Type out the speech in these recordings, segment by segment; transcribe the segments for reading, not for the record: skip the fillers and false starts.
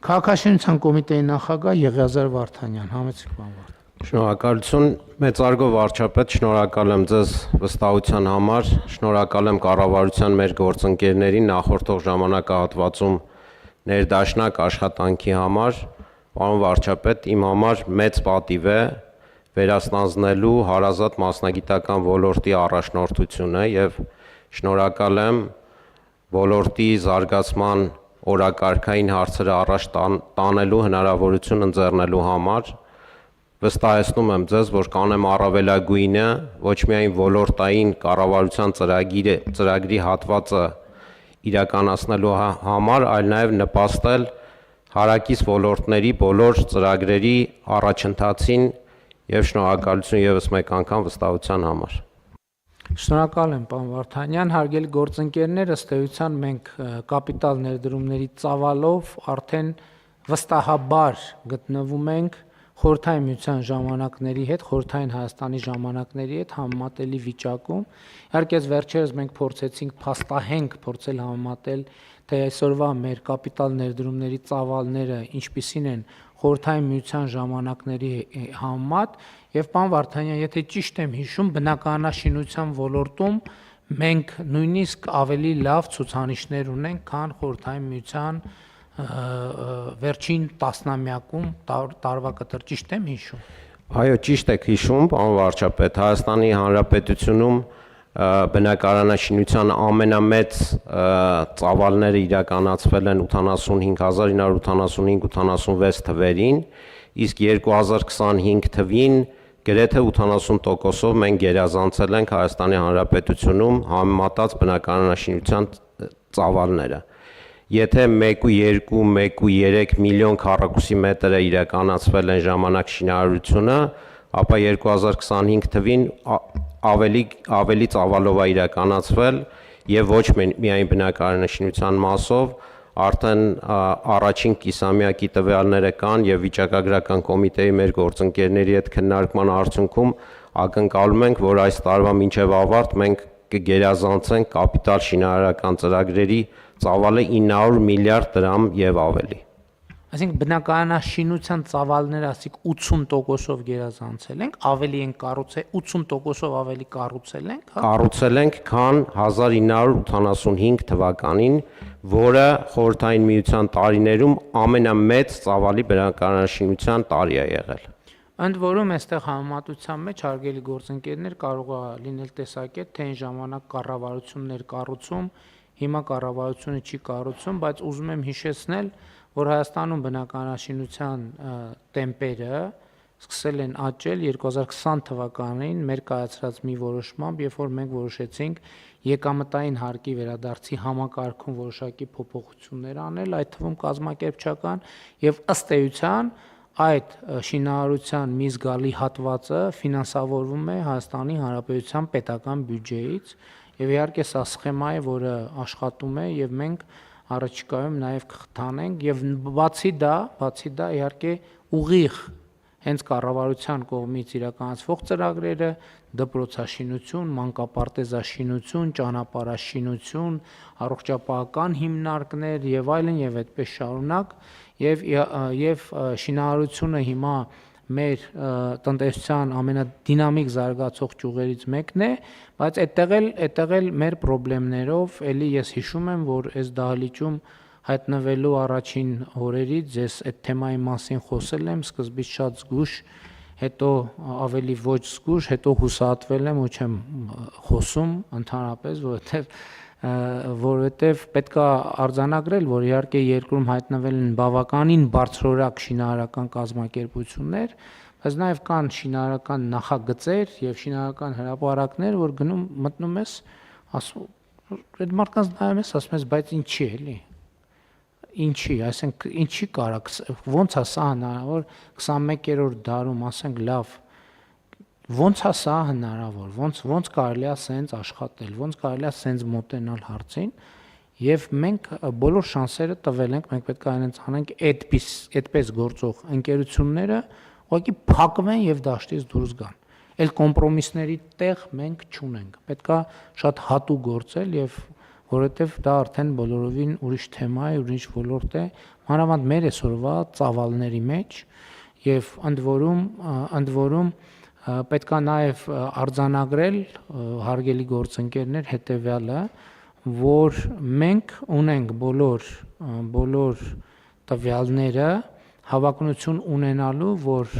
Քաղաքաշինության կոմիտեի նախագահ Եղիազար Վարդանյան, համեցեք բան Վարդան։ Շնորհակալություն, մեծարգո վարչապետ, շնորհակալ եմ ձեզ վստահության համար, շնորհակալ եմ կառավարության մեր գործընկերներին նախորդող ժամանակահատվածում ներդաշնակ աշխատանքի համար, պարոն վարչապետ, իմ համար մեծ պատիվ է վերաստանձնելու հարազատ մասնագիտական ոլորտի առաջնորդությունը եւ շնորհակալ եմ ոլորտի զարգացման օրակարգային հարցերը առաջ տանելու հնարավորություն ընձեռնելու համար վստահեցնում եմ ձեզ, որ կանեմ առավելագույնը ոչ միայն ոլորտային կառավարության ծրագրի հատվածը իրականացնելու համար, այլ նաև նպաստել հարակից ոլորտների բոլոր ծրագրերի առաջընթացին եւ շնորհակալություն եւս մեկ անգամ վստահության համար։ Շնորհակալ եմ, պարոն Վարդանյան, հարգելի գործընկերներ, ըստ էության մենք կապիտալ ներդրումների ծավալով արդեն վստահաբար գտնվում ենք Խորհրդային Միության ժամանակների հետ, Խորհրդային Հայաստանի ժամանակների հետ համեմատելի վիճակում։ Իհարկե, վերջերս մենք փորձեցինք փաստահենք փորձել համեմատել, թե այսօրվա մեր կապիտալ ներդրումների ծավալները ինչպիսին են Խորհրդային Միության ժամանակների համեմատ, եւ պարոն Վարդանյան, եթե ճիշտ եմ հիշում, բնականաշինության ոլորտում մենք նույնիսկ ավելի լավ ցուցանիշներ ունենք, քան Խորհրդային Միության վերջին տասնամյակում տարվա կտր, ճիշտ եմ հիշում։ Այո, ճիշտ եք հիշում, պարոն վարչապետ, Հայաստանի Հանրապետությունում բնակարանաշինության ամենամեծ ծավալները իրականացվել են 85985-86 թվերին, իսկ 2025 թվին գրեթե 80%-ով մենք գերազանցել ենք Հայաստանի Հանրապետությունում համեմատած բնակարանաշինության ծավալները։ Եթե 1.2, 1.3 միլիոն քառակուսի մետրը իրականացվել են ժամանակ շինարարությունը, ապա 2025 թվին ավելի ծավալով է իրականացվել եւ ոչ միայն բնակարանաշինության մասով, արդեն առաջին կիսամյակի տվյալները կան եւ վիճակագրական կոմիտեի մեր գործընկերների հետ քննարկման արդյունքում ակնկալում ենք, որ այս տարվա մինչեւ ավարտ մենք կգերազանցենք կապիտալ շինարարական ծրագրերի ծավալը 900 միլիարդ դրամ եւ ավելի։ Այսինքն բնականաշինության ծավալները ասիկ 80%-ով գերազանցել ենք, ավելի են կառուցել, 80%-ով ավելի կառուցել ենք, հա։ Կառուցել ենք, քան 1985 թվականին, որը Խորհրդային Միության տարիներում ամենամեծ ծավալի բնականաշինության տարի է եղել։ Ընդ որում այստեղ համեմատության մեջ հարգելի գործընկերներ կարող է լինել տեսակետ, թե այն ժամանակ կառավարություններ կառուցում, հիմա կառավարությունը չի կառուցում, բայց ուզում եմ հիշեցնել, որ Հայաստանում բնականաշինության տեմպերը սկսել են աճել 2020 թվականին մեր կայացրած մի որոշմամբ, երբ որ մենք որոշեցինք եկամտային հարկի վերադարձի համակարգում որոշակի փոփոխություններ անել, այդ թվում կազմակերպչական, եւ ըստ էության այդ շինարարության մի զգալի հատվածը ֆինանսավորվում է Հայաստանի Հանրապետության պետական բյուջեից, եւ իհարկե սա սխեմա է, որը աշխատում է եւ մենք առաջիկայում նաեւ կխթանենք եւ բացի դա իհարկե ուղիղ հենց կառավարության կողմից իրականացվող ծրագրերը, դպրոցաշինություն, մանկապարտեզաշինություն, ճանապարհաշինություն, առողջապահական հիմնարկներ եւ այլն եւ այդպես շարունակ եւ շինարարությունը հիմա մեր տնտեսության ամենադինամիկ զարգացող ճյուղերից մեկն է, բայց այդտեղ էլ մեր խնդիրներով էլի ես հիշում եմ, որ այս դահլիճում հայտնվելու առաջին օրերից ես այդ թեմայի մասին խոսել եմ, սկզբից շատ զգուշ, հետո ավելի ոչ զգուշ, հետո հուսահատվել եմ ու չեմ խոսում ընդհանրապես, որովհետև պետք է արձանագրել, որ իհարկե երկրում հայտնվել են բավականին բարձրորակ շինարարական կազմակերպություններ, բայց նաև կան շինարարական նախագծեր եւ շինարարական հրապարակներ, որ մտնում ես, ասում, այդ մարդկանց նայում ես, ասում ես, բայց ինչի էլի։ Ինչի, այսինքն ինչի կարա, ոնց է սա հնարավոր 21-րդ դարում, ասենք լավ, ոնց է սա հնարավոր, ոնց կարելի է սենց աշխատել, ոնց կարելի է սենց մոտենալ հարցին, եւ մենք բոլոր շանսերը տվել ենք, մենք պետք է այնց անենք այդպես գործող ընկերությունները ուղղակի փակվեն եւ դաշտից դուրս գան։ Այլ կոմպրոմիսների տեղ մենք չունենք։ Պետք է շատ հատուկ գործել եւ որովհետև դա արդեն բոլորովին ուրիշ թեմա է, ուրիշ ոլորտ է, մանավանդ մեր այսօրվա ծավալների մեջ, եւ ընդ որում պետք է նաեւ արձանագրել հարգելի գործընկերներ հետեւյալը, որ մենք ունենք բոլոր տվյալները հավակնություն ունենալու, որ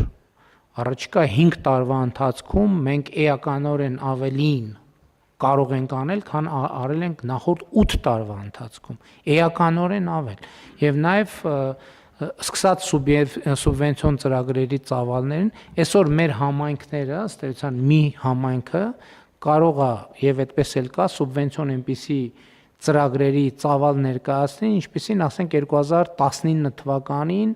առաջիկա 5 տարվա ընթացքում մենք էականորեն ավելին կարող ենք անել, քան արել ենք նախորդ 8 տարվա ընթացքում, էականորեն ավել, եւ նաեւ սկսած սուբվենցիոն ծրագրերի ծավալներին, այսօր մեր համայնքները, ըստ էության մի համայնքը կարող է եւ այդպես էլ կա սուբվենցիոն այնպիսի ծրագրերի ծավալ ներկայացնի, ինչպեսին ասենք 2019 թվականին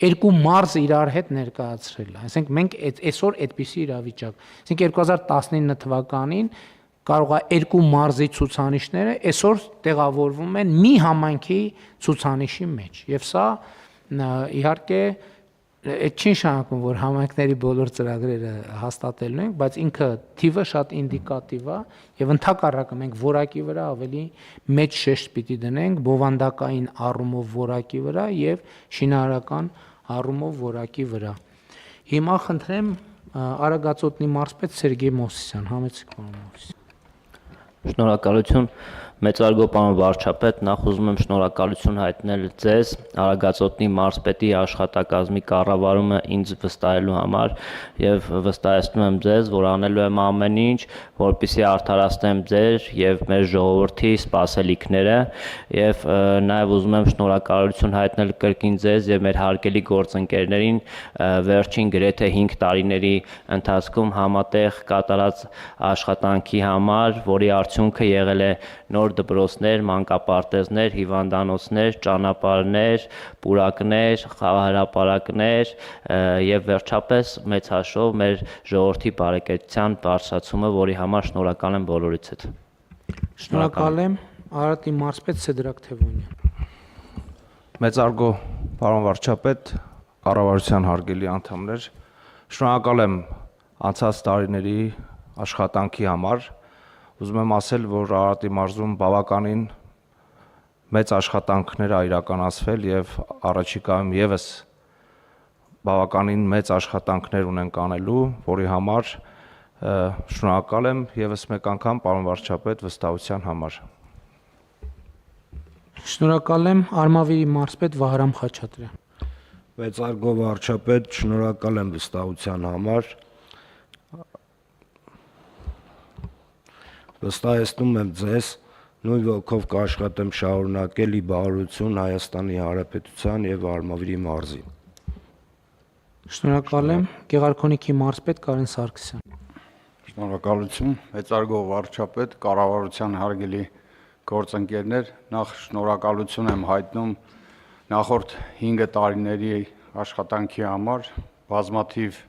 երկու մարզ իրար հետ ներկայացրել է։ Այսինքն մենք այսօր այդպիսի իրավիճակ։ Այսինքն 2019 թվականին կարող է երկու մարզի ցուցանիշները այսօր տեղավորվում են մի համայնքի ցուցանիշի մեջ։ Եվ սա իհարկե այդ չի նշանակում, որ համայնքների բոլոր ծրագրերը հաստատելու ենք, բայց ինքը թիվը շատ ինդիկատիվ է եւ ընդհակառակը մենք որակի վրա ավելի մեծ շեշտ պիտի դնենք բովանդակային առումով որակի վրա եւ շինարարական առումով որակի վրա։ Հիմա խնդրեմ Արագածոտնի մարզպետ Սերգեյ Մովսիսյան, համեցեք պարոն Մովսիսյան։ Շնորհակալություն մեծարգո պարոն վարչապետ, նախ ուզում եմ շնորհակալություն հայտնել ձեզ Արագածոտնի մարզպետի աշխատակազմի կառավարումը ինձ վստահելու համար եւ վստահեցնում եմ ձեզ, որ անելու եմ ամեն ինչ, որպեսզի արդարացնեմ ձեր եւ մեր ժողովրդի սպասելիքները եւ նաեւ ուզում եմ շնորհակալություն հայտնել կրկին ձեզ եւ մեր հարգելի գործընկերներին վերջին գրեթե 5 տարիների ընթացքում համատեղ կատարած աշխատանքի համար, որի արդյունքը եղել է նոր դպրոցներ, մանկապարտեզներ, հիվանդանոցներ, ճանապարհներ, պուրակներ, խաղահրապարակներ եւ վերջապես մեծ հաշվով մեր ժողովրդի բարեկեցության բարձրացումը, որի համար շնորհակալ եմ բոլորիցս հետ։ Շնորհակալ եմ, Արարատի մարզպետ Սեդրակ Թևոնյան։ Մեծարգո պարոն վարչապետ, կառավարության հարգելի անդամներ, շնորհակալ եմ անցած տարիների աշխատանքի համար։ Ուզում եմ ասել, որ Արարատի մարզում բավականին մեծ աշխատանքներ է իրականացվել եւ առաջիկայում եւս բավականին մեծ աշխատանքներ ունենք անելու, որի համար շնորհակալ եմ եւս մեկ անգամ պարոն վարչապետ վստահության համար։ Շնորհակալ եմ Արմավիրի մարզպետ Վահրամ Խաչատրյան։ Մեծարգո վարչապետ, շնորհակալ եմ վստահության համար։ Վստահեցնում եմ ձեզ, նույն ոգով կաշխատեմ շարունակել ի բարօրություն Հայաստանի Հանրապետության եւ Արմավիրի մարզի։ Շնորհակալ եմ Գեղարքոնիքի մարզպետ Կարեն Սարգսյան։ Շնորհակալություն, մեծարգո վարչապետ, կառավարության հարգելի գործընկերներ, նախ շնորհակալություն եմ հայտնում նախորդ 5 տարիների աշխատանքի համար, բազմաթիվ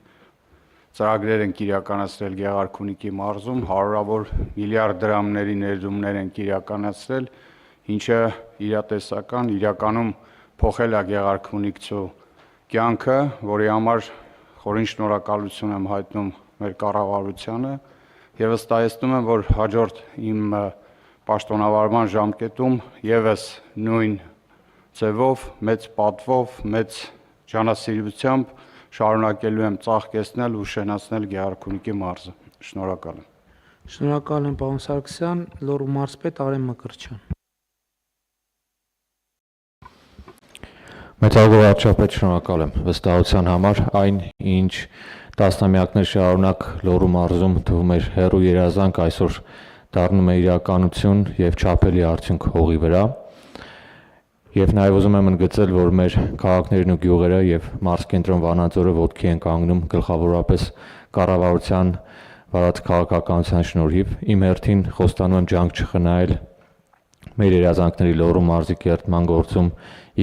ծրագրեր ենք իրականացրել Գեղարքունիքի մարզում, հարյուրավոր միլիարդ դրամների ներդրումներ ենք իրականացրել, ինչը իրատեսական իրականում փոխել է Գեղարքունիքցու կյանքը, որի համար խորին շնորհակալություն եմ հայտնում մեր կառավարությանը եւ վստահեցնում եմ, որ հաջորդ իմ պաշտոնավարման ժամկետում եւս նույն ձևով, մեծ պատվով, մեծ ջանասիրությամբ շարունակելու եմ ծաղկեցնել ու շենացնել Գեղարքունիքի մարզը։ Շնորհակալ եմ։ Շնորհակալ եմ պարոն Սարգսյան, Լոռու մարզպետ Արեն Մկրտչյան։ Մեծարգո վարչապետ, շնորհակալ եմ վստահության համար, այն ինչ տասնամյակներ շարունակ Լոռու մարզում թվում էր հեռու երազանք, այսօր դառնում է իրականություն եւ չափելի արդյունք հողի վրա։ Եվ նաև ուզում եմ ընդգծել, որ մեր քաղաքներն ու գյուղերը եւ մարզկենտրոն Վանաձորը ոտքի են կանգնում գլխավորապես կառավարության վարած քաղաքականության շնորհիվ։ Իմ հերթին խոստանում եմ ջանք չխնայել մեր երազանքների Լոռու մարզի կերտման գործում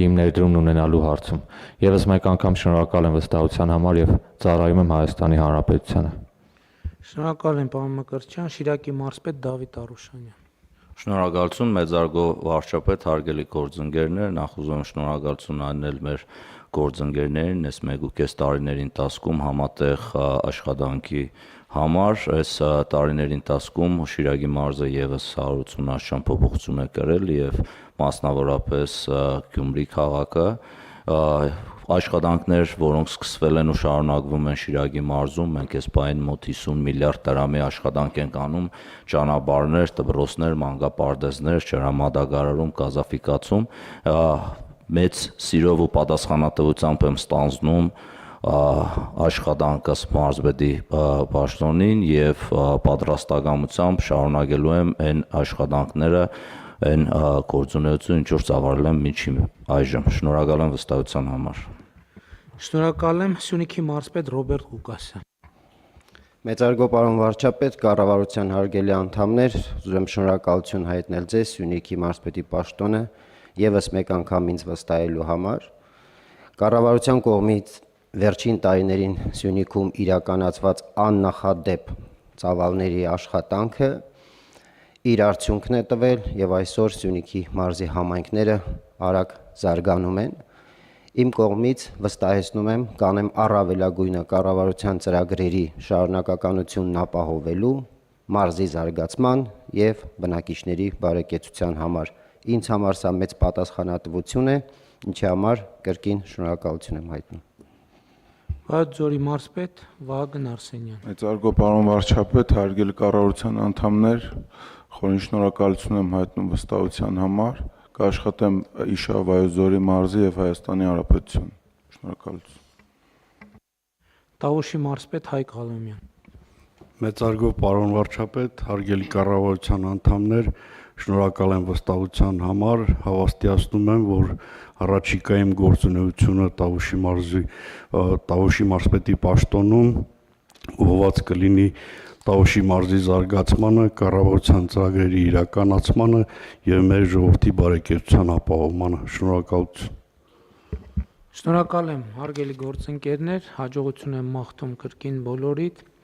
իմ ներդրումն ունենալու հարցում։ Եվս մեկ անգամ շնորհակալ եմ վստահության համար եւ ծառայում եմ Հայաստանի Հանրապետությանը։ Շնորհակալ եմ պարոն Մկրտչյան, Շիրակի մարզպետ Դավիթ Արուշանյան։ Շնորհակալություն մեծարգո վարչապետ, հարգելի գործընկերներ, նախ ուզում եմ շնորհակալություն հայտնել մեր գործընկերներին այս 1.5 տարիների ընթացքում համատեղ աշխատանքի համար, այս տարիների ընթացքում Շիրակի մարզը եւս 180 փոփոխություն է կրել եւ մասնավորապես Գյումրի քաղաքը աշխատանքներ, որոնք սկսվել են ու շարունակվում են Շիրակի մարզում, մենք այս պահին մոտ 50 միլիարդ դրամի աշխատանք ենք անում, ճանապարհներ, դպրոցներ, մանկապարտեզներ, ջրամատակարարում, գազաֆիկացում, մեծ սիրով ու պատասխանատվությամբ եմ ստանձնում աշխատանքս մարզպետի պաշտոնին եւ պատրաստակամությամբ շարունակելու եմ այն աշխատանքները, այն գործունեությունը, ինչ որ ծավալել եմ միջին այժմ։ Շնորհակալ եմ վստահության համար։ Շնորհակալ եմ Սյունիքի մարզպետ Ռոբերտ Ղուկասյան։ Մեծարգո պարոն վարչապետ, կառավարության հարգելի անդամներ, ուզում եմ շնորհակալություն հայտնել ձեզ Սյունիքի մարզպետի պաշտոնը եւս մեկ անգամ ինձ վստահելու համար։ Կառավարության կողմից վերջին տարիներին Սյունիքում իրականացված աննախադեպ ծավալների աշխատանքը իր արդյունքն է տվել եւ այսօր Սյունիքի մարզի համայնքները արագ զարգանում են։ Իմ կողմից վստահեցնում եմ, կանեմ առավելագույնը կառավարության ծրագրերի շարունակականությունն ապահովելու, մարզի զարգացման եւ բնակիչների բարեկեցության համար։ Ինձ համար սա մեծ պատասխանատվություն է, ինչի համար կրկին շնորհակալություն եմ հայտնում։ Վարաձորի մարզպետ Վահագն Արսենյան։ Մեծարգո պարոն վարչապետ, հարգելի կառավարության անդամներ, խորին շնորհակալություն եմ հայտնում վստահության համար, կաշխատեմ Իշավ Վայոց-Ձորի մարզի եւ Հայաստանի Հանրապետություն։ Շնորհակալություն։ Տավուշի մարզպետ Հայկ Ղալամյան։ Մեծարգո պարոն վարչապետ, հարգելի կառավարության անդամներ, շնորհակալ եմ վստահության համար, հավաստիացնում եմ, որ առաջիկայում գործունեությունը Տավուշի մարզպետի պաշտոնում ուղղված կլինի Տավուշի մարզի զարգացմանը, կառավարության ծրագրերի իրականացմանը եւ մեր ժողովրդի բարեկեցության ապահովմանը։ Շնորհակալություն։ Շնորհակալ եմ հարգելի գործընկերներ, հաջողություն եմ մաղթում կրկին բոլորիդ։